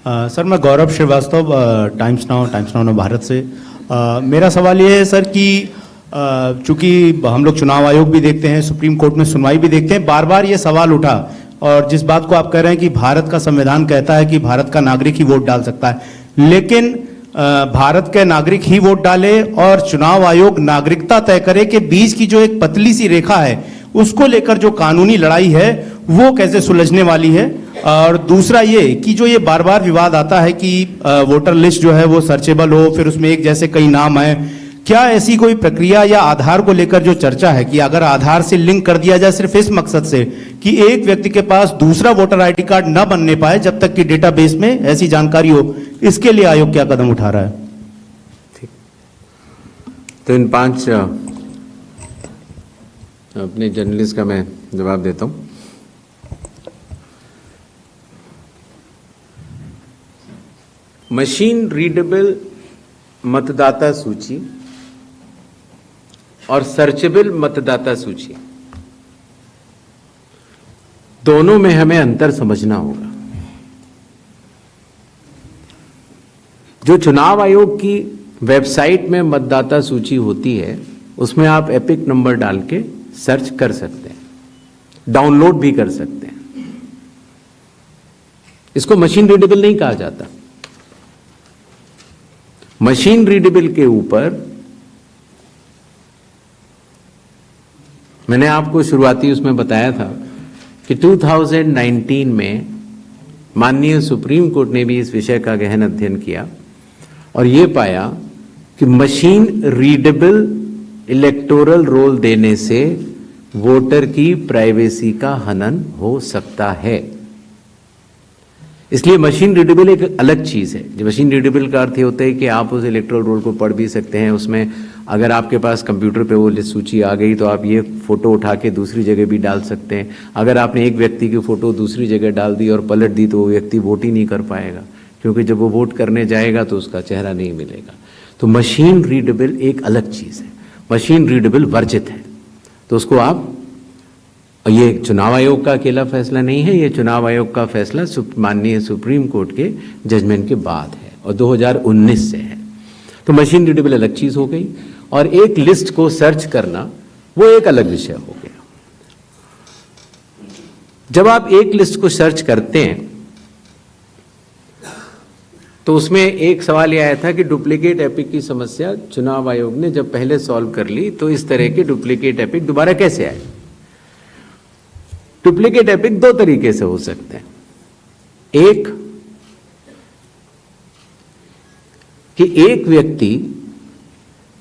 Sir मैं गौरव Srivastava times now Bharat से। मेरा सवाल ये है सर कि चूंकि हम लोग चुनाव आयोग भी देखते हैं, सुप्रीम कोर्ट में सुनवाई भी देखते हैं, बार बार ये सवाल उठा, और जिस बात को आप कह रहे हैं कि भारत का संविधान कहता है कि भारत का नागरिक ही वोट डाल सकता है, लेकिन भारत के नागरिक ही वोट डाले और चुनाव आयोग नागरिकता तय करे के बीच की जो एक पतली सी रेखा है उसको लेकर जो कानूनी लड़ाई है वो कैसे सुलझने वाली है। और दूसरा ये कि जो ये बार बार विवाद आता है कि वोटर लिस्ट जो है वो सर्चेबल हो, फिर उसमें एक जैसे कई नाम है, क्या ऐसी कोई प्रक्रिया या आधार को लेकर जो चर्चा है कि अगर आधार से लिंक कर दिया जाए सिर्फ इस मकसद से कि एक व्यक्ति के पास दूसरा वोटर आईडी कार्ड न बनने पाए जब तक कि डेटाबेस में ऐसी जानकारी हो, इसके लिए आयोग क्या कदम उठा रहा है? ठीक, तो इन 5 अपने जर्नलिस्ट का मैं जवाब देता हूं। मशीन रीडेबल मतदाता सूची और सर्चेबल मतदाता सूची, दोनों में हमें अंतर समझना होगा। जो चुनाव आयोग की वेबसाइट में मतदाता सूची होती है उसमें आप एपिक नंबर डाल के सर्च कर सकते हैं, डाउनलोड भी कर सकते हैं। इसको मशीन रीडेबल नहीं कहा जाता। मशीन रीडेबल के ऊपर मैंने आपको शुरुआती उसमें बताया था कि 2019 में माननीय सुप्रीम कोर्ट ने भी इस विषय का गहन अध्ययन किया और ये पाया कि मशीन रीडेबल इलेक्टोरल रोल देने से वोटर की प्राइवेसी का हनन हो सकता है। इसलिए मशीन रीडेबल एक अलग चीज है। जो मशीन रीडेबल का अर्थ होता है कि आप उस इलेक्टोरल रोल को पढ़ भी सकते हैं। उसमें अगर आपके पास कंप्यूटर पे वो लिस्ट सूची आ गई तो आप ये फोटो उठा के दूसरी जगह भी डाल सकते हैं। अगर आपने एक व्यक्ति की फोटो दूसरी जगह डाल दी और पलट दी तो वो व्यक्ति वोट ही नहीं कर पाएगा, क्योंकि जब वो वोट करने जाएगा तो उसका चेहरा नहीं मिलेगा। तो मशीन रीडेबल एक अलग चीज है, मशीन रीडेबल वर्जित है। तो उसको आप, ये चुनाव आयोग का अकेला फैसला नहीं है, ये चुनाव आयोग का फैसला माननीय सुप्रीम कोर्ट के जजमेंट के बाद है और 2019 से है। तो मशीन रीडेबल अलग चीज हो गई और एक लिस्ट को सर्च करना वो एक अलग विषय हो गया। जब आप एक लिस्ट को सर्च करते हैं तो उसमें एक सवाल यह आया था कि डुप्लीकेट एपिक की समस्या चुनाव आयोग ने जब पहले सॉल्व कर ली तो इस तरह के डुप्लीकेट एपिक दोबारा कैसे आए। डुप्लीकेट एपिक 2 तरीके से हो सकते हैं। एक कि एक व्यक्ति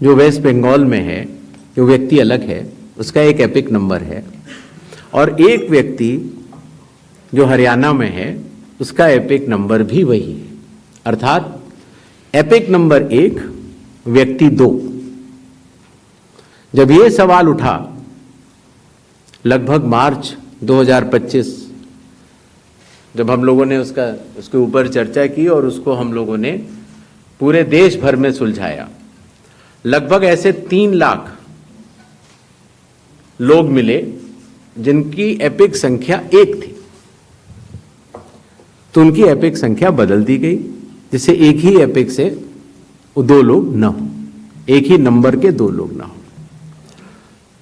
जो वेस्ट बंगाल में है, जो व्यक्ति अलग है, उसका एक एपिक नंबर है, और एक व्यक्ति जो हरियाणा में है उसका एपिक नंबर भी वही है। अर्थात एपिक नंबर 1 व्यक्ति 2। जब ये सवाल उठा लगभग मार्च 2025, जब हम लोगों ने उसके ऊपर चर्चा की और उसको हम लोगों ने पूरे देश भर में सुलझाया, लगभग ऐसे 3 लाख लोग मिले जिनकी एपिक संख्या 1 थी। तो उनकी एपिक संख्या बदल दी गई, जिससे एक ही एपिक से 2 लोग ना हो, एक ही नंबर के 2 लोग ना हो।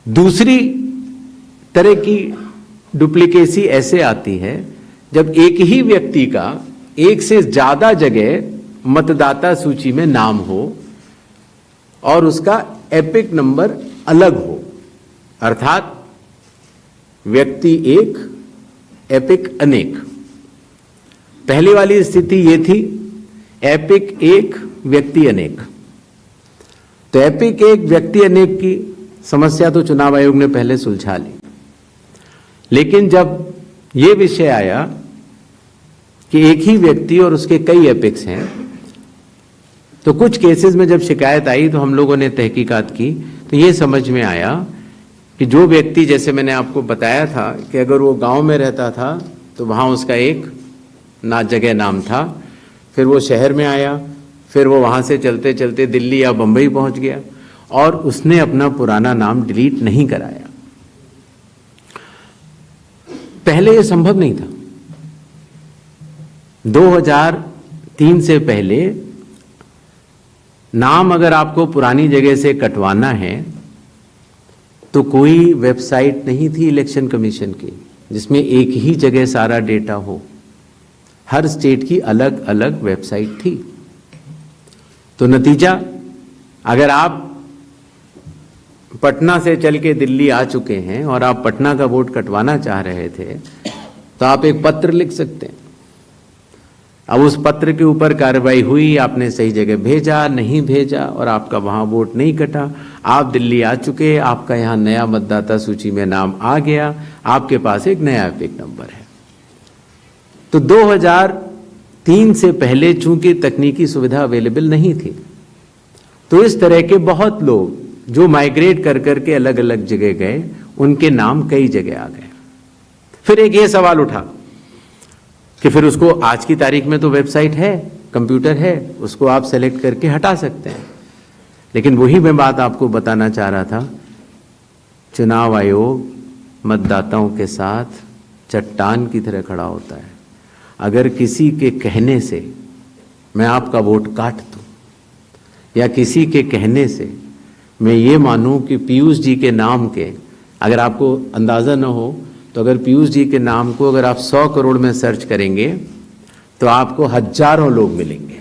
दूसरी तरह की डुप्लीकेसी ऐसे आती है जब एक ही व्यक्ति का एक से ज्यादा जगह मतदाता सूची में नाम हो और उसका एपिक नंबर अलग हो, अर्थात व्यक्ति 1 एपिक अनेक। पहली वाली स्थिति ये थी एपिक 1 व्यक्ति अनेक। तो एपिक 1 व्यक्ति अनेक की समस्या तो चुनाव आयोग ने पहले सुलझा ली, लेकिन जब ये विषय आया कि एक ही व्यक्ति और उसके कई एपिक्स हैं, तो कुछ केसेस में जब शिकायत आई तो हम लोगों ने तहकीकात की तो ये समझ में आया कि जो व्यक्ति, जैसे मैंने आपको बताया था कि अगर वो गांव में रहता था तो वहाँ उसका एक जगह नाम था, फिर वो शहर में आया, फिर वो वहाँ से चलते चलते दिल्ली या बम्बई पहुँच गया और उसने अपना पुराना नाम डिलीट नहीं कराया। पहले ये संभव नहीं था। 3 से पहले नाम अगर आपको पुरानी जगह से कटवाना है तो कोई वेबसाइट नहीं थी इलेक्शन कमीशन की जिसमें एक ही जगह सारा डेटा हो। हर स्टेट की अलग अलग वेबसाइट थी। तो नतीजा, अगर आप पटना से चल के दिल्ली आ चुके हैं और आप पटना का वोट कटवाना चाह रहे थे तो आप एक पत्र लिख सकते हैं। अब उस पत्र के ऊपर कार्रवाई हुई, आपने सही जगह भेजा, नहीं भेजा और आपका वहां वोट नहीं कटा। आप दिल्ली आ चुके, आपका यहाँ नया मतदाता सूची में नाम आ गया, आपके पास एक नया एपिक नंबर है। तो 2003 से पहले चूंकि तकनीकी सुविधा अवेलेबल नहीं थी तो इस तरह के बहुत लोग जो माइग्रेट कर करके अलग अलग जगह गए, उनके नाम कई जगह आ गए। फिर एक ये सवाल उठा कि फिर उसको आज की तारीख में तो वेबसाइट है, कंप्यूटर है, उसको आप सेलेक्ट करके हटा सकते हैं। लेकिन वही मैं बात आपको बताना चाह रहा था, चुनाव आयोग मतदाताओं के साथ चट्टान की तरह खड़ा होता है। अगर किसी के कहने से मैं आपका वोट काट दूं या किसी के कहने से मैं ये मानूं कि पीयूष जी के नाम के, अगर आपको अंदाज़ा न हो तो अगर पीयूष जी के नाम को अगर आप 100 करोड़ में सर्च करेंगे तो आपको हजारों लोग मिलेंगे।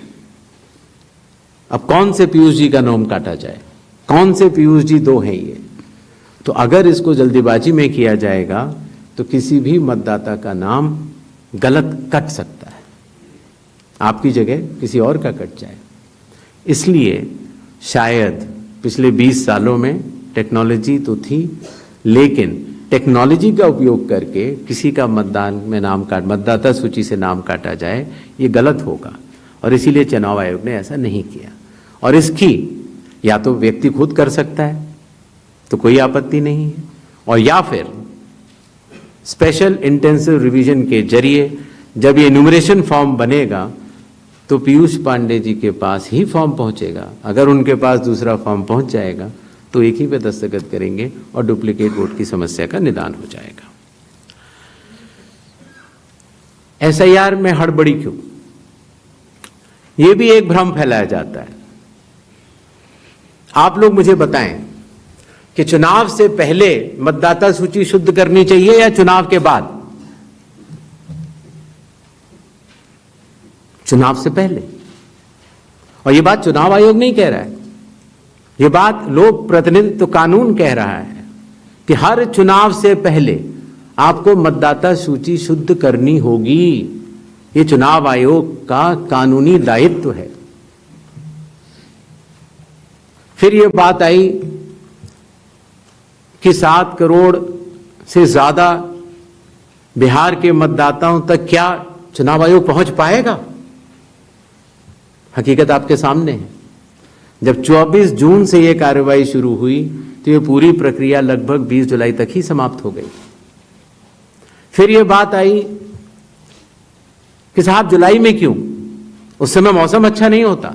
अब कौन से पीयूष जी का नाम काटा जाए, कौन से पीयूष जी 2 हैं ये? तो अगर इसको जल्दीबाजी में किया जाएगा तो किसी भी मतदाता का नाम गलत कट सकता है, आपकी जगह किसी और का कट जाए। इसलिए शायद पिछले 20 सालों में टेक्नोलॉजी तो थी, लेकिन टेक्नोलॉजी का उपयोग करके किसी का मतदाता सूची से नाम काटा जाए, ये गलत होगा। और इसीलिए चुनाव आयोग ने ऐसा नहीं किया। और इसकी या तो व्यक्ति खुद कर सकता है तो कोई आपत्ति नहीं है, और या फिर स्पेशल इंटेंसिव रिवीजन के जरिए जब ये एन्यूमरेशन फॉर्म बनेगा तो पीयूष पांडे जी के पास ही फॉर्म पहुंचेगा। अगर उनके पास दूसरा फॉर्म पहुंच जाएगा तो एक ही पे दस्तखत करेंगे और डुप्लीकेट वोट की समस्या का निदान हो जाएगा। एसआईआर में हड़बड़ी क्यों? यह भी एक भ्रम फैलाया जाता है। आप लोग मुझे बताएं कि चुनाव से पहले मतदाता सूची शुद्ध करनी चाहिए या चुनाव के बाद? चुनाव से पहले। और यह बात चुनाव आयोग नहीं कह रहा है, यह बात लोक प्रतिनिधित्व कानून कह रहा है कि हर चुनाव से पहले आपको मतदाता सूची शुद्ध करनी होगी। यह चुनाव आयोग का कानूनी दायित्व है। फिर यह बात आई कि 7 करोड़ से ज्यादा बिहार के मतदाताओं तक क्या चुनाव आयोग पहुंच पाएगा? हकीकत आपके सामने है। जब 24 जून से यह कार्रवाई शुरू हुई तो यह पूरी प्रक्रिया लगभग 20 जुलाई तक ही समाप्त हो गई। फिर यह बात आई कि साहब जुलाई में क्यों? उस समय मौसम अच्छा नहीं होता।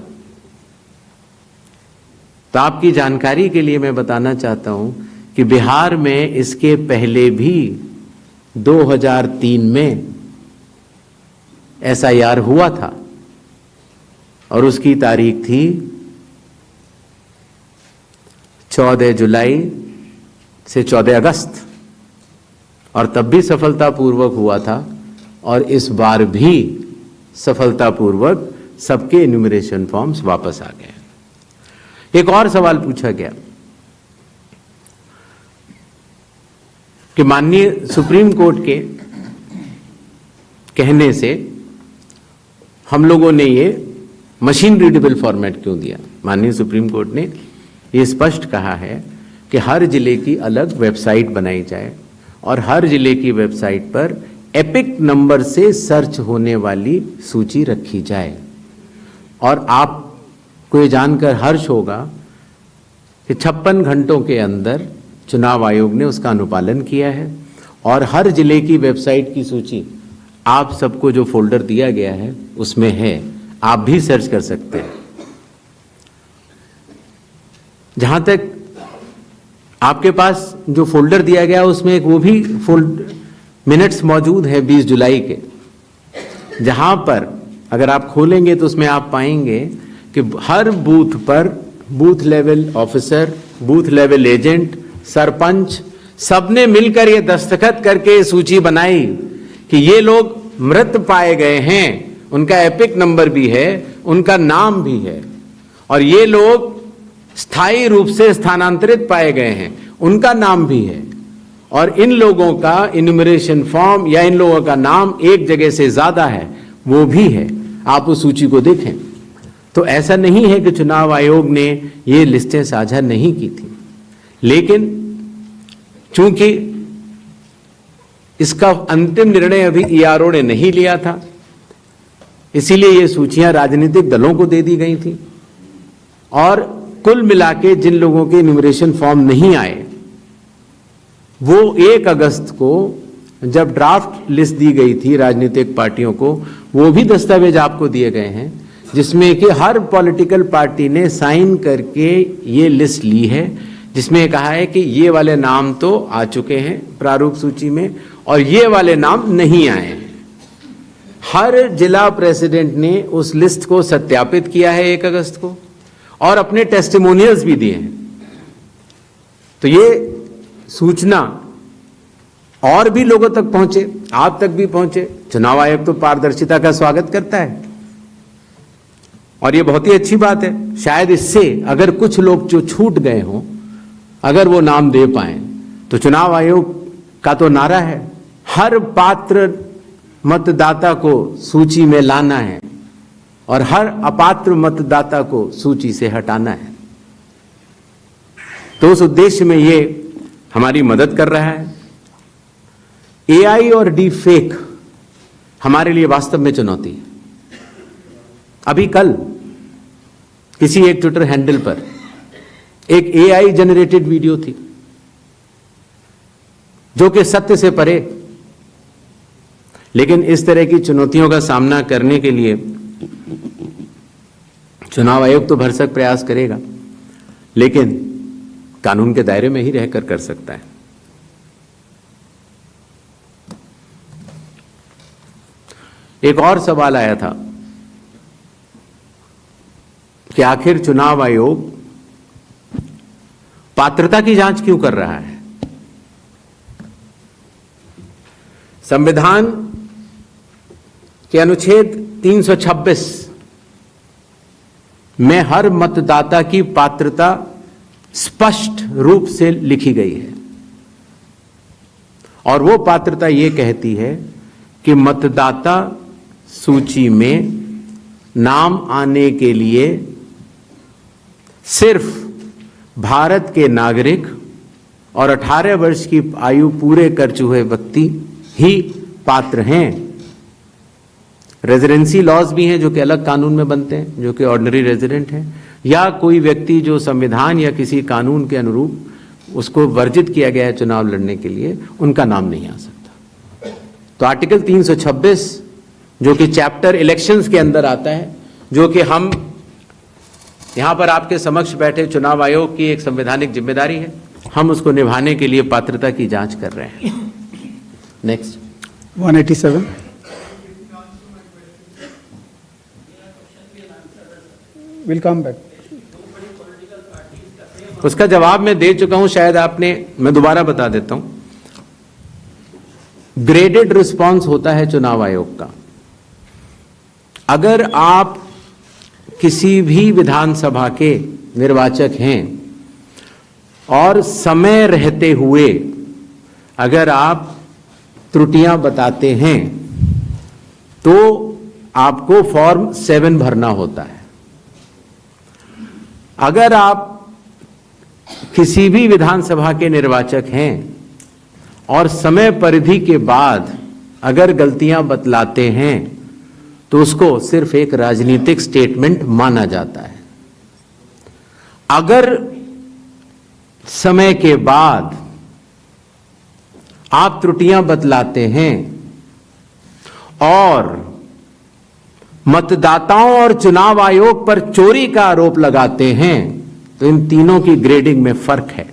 तो आपकी जानकारी के लिए मैं बताना चाहता हूं कि बिहार में इसके पहले भी 2003 में एसआईआर हुआ था और उसकी तारीख थी 14 जुलाई से 14 अगस्त, और तब भी सफलतापूर्वक हुआ था और इस बार भी सफलतापूर्वक सबके एन्यूमरेशन फॉर्म्स वापस आ गए। एक और सवाल पूछा गया कि माननीय सुप्रीम कोर्ट के कहने से हम लोगों ने ये मशीन रीडेबल फॉर्मेट क्यों दिया? माननीय सुप्रीम कोर्ट ने ये स्पष्ट कहा है कि हर जिले की अलग वेबसाइट बनाई जाए और हर जिले की वेबसाइट पर एपिक नंबर से सर्च होने वाली सूची रखी जाए। और आपको ये जानकर हर्ष होगा कि 56 घंटों के अंदर चुनाव आयोग ने उसका अनुपालन किया है और हर जिले की वेबसाइट की सूची आप सबको जो फोल्डर दिया गया है उसमें है, आप भी सर्च कर सकते हैं। जहां तक आपके पास जो फोल्डर दिया गया उसमें एक वो भी मिनट्स मौजूद है 20 जुलाई के, जहां पर अगर आप खोलेंगे तो उसमें आप पाएंगे कि हर बूथ पर booth level officer, booth level agent, sarpanch सबने मिलकर ये दस्तखत करके सूची बनाई कि ये लोग मृत पाए गए हैं, उनका एपिक नंबर भी है, उनका नाम भी है, और ये लोग स्थायी रूप से स्थानांतरित पाए गए हैं, उनका नाम भी है, और इन लोगों का इन्यूमरेशन फॉर्म या इन लोगों का नाम एक जगह से ज्यादा है, वो भी है। आप उस सूची को देखें तो ऐसा नहीं है कि चुनाव आयोग ने ये लिस्टें साझा नहीं की थी, लेकिन चूंकि इसका अंतिम निर्णय अभी ईआरओ ने नहीं लिया था, इसीलिए ये सूचियां राजनीतिक दलों को दे दी गई थी, और कुल मिला के जिन लोगों के इन्यूमरेशन फॉर्म नहीं आए वो 1 अगस्त को जब ड्राफ्ट लिस्ट दी गई थी राजनीतिक पार्टियों को, वो भी दस्तावेज आपको दिए गए हैं जिसमें कि हर पॉलिटिकल पार्टी ने साइन करके ये लिस्ट ली है, जिसमें कहा है कि ये वाले नाम तो आ चुके हैं प्रारूप सूची में और ये वाले नाम नहीं आए हैं। हर जिला प्रेसिडेंट ने उस लिस्ट को सत्यापित किया है 1 अगस्त को और अपने टेस्टिमोनियल्स भी दिए हैं। तो ये सूचना और भी लोगों तक पहुंचे, आप तक भी पहुंचे। चुनाव आयोग तो पारदर्शिता का स्वागत करता है और ये बहुत ही अच्छी बात है। शायद इससे अगर कुछ लोग जो छूट गए हों, अगर वो नाम दे पाए, तो चुनाव आयोग का तो नारा है हर पात्र मतदाता को सूची में लाना है और हर अपात्र मतदाता को सूची से हटाना है। तो उस उद्देश्य में ये हमारी मदद कर रहा है। एआई और डी फेक हमारे लिए वास्तव में चुनौती है। अभी कल किसी एक ट्विटर हैंडल पर एक एआई जनरेटेड वीडियो थी जो कि सत्य से परे, लेकिन इस तरह की चुनौतियों का सामना करने के लिए चुनाव आयोग तो भरसक प्रयास करेगा, लेकिन कानून के दायरे में ही रहकर कर सकता है। एक और सवाल आया था कि आखिर चुनाव आयोग पात्रता की जांच क्यों कर रहा है। संविधान के अनुच्छेद 326 में हर मतदाता की पात्रता स्पष्ट रूप से लिखी गई है और वो पात्रता ये कहती है कि मतदाता सूची में नाम आने के लिए सिर्फ भारत के नागरिक और 18 वर्ष की आयु पूरे कर चुके व्यक्ति ही पात्र हैं। रेजिडेंसी लॉज भी हैं जो कि अलग कानून में बनते हैं, जो कि ऑर्डिनरी रेजिडेंट हैं, या कोई व्यक्ति जो संविधान या किसी कानून के अनुरूप उसको वर्जित किया गया है चुनाव लड़ने के लिए, उनका नाम नहीं आ सकता। तो आर्टिकल 326 जो कि चैप्टर इलेक्शंस के अंदर आता है, जो कि हम यहां पर आपके समक्ष बैठे चुनाव आयोग की एक संवैधानिक जिम्मेदारी है, हम उसको निभाने के लिए पात्रता की जांच कर रहे हैं। Next 187 will come back. उसका जवाब मैं दे चुका हूं, शायद आपने, मैं दोबारा बता देता हूं। ग्रेडेड रिस्पांस होता है चुनाव आयोग का। अगर आप किसी भी विधानसभा के निर्वाचक हैं और समय रहते हुए अगर आप त्रुटियां बताते हैं तो आपको फॉर्म 7 भरना होता है। अगर आप किसी भी विधानसभा के निर्वाचक हैं और समय परिधि के बाद अगर गलतियां बतलाते हैं तो उसको सिर्फ एक राजनीतिक स्टेटमेंट माना जाता है। अगर समय के बाद आप त्रुटियां बतलाते हैं और मतदाताओं और चुनाव आयोग पर चोरी का आरोप लगाते हैं तो इन तीनों की ग्रेडिंग में फर्क है।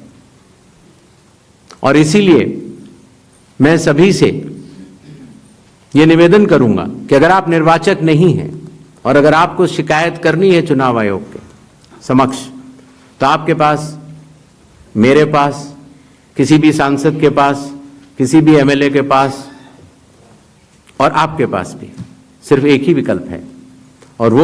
और इसीलिए मैं सभी से यह निवेदन करूंगा कि अगर आप निर्वाचक नहीं हैं और अगर आपको शिकायत करनी है चुनाव आयोग के समक्ष, तो आपके पास, मेरे पास, किसी भी सांसद के पास, किसी भी एमएलए के पास और आपके पास भी सिर्फ एक ही विकल्प है, और वो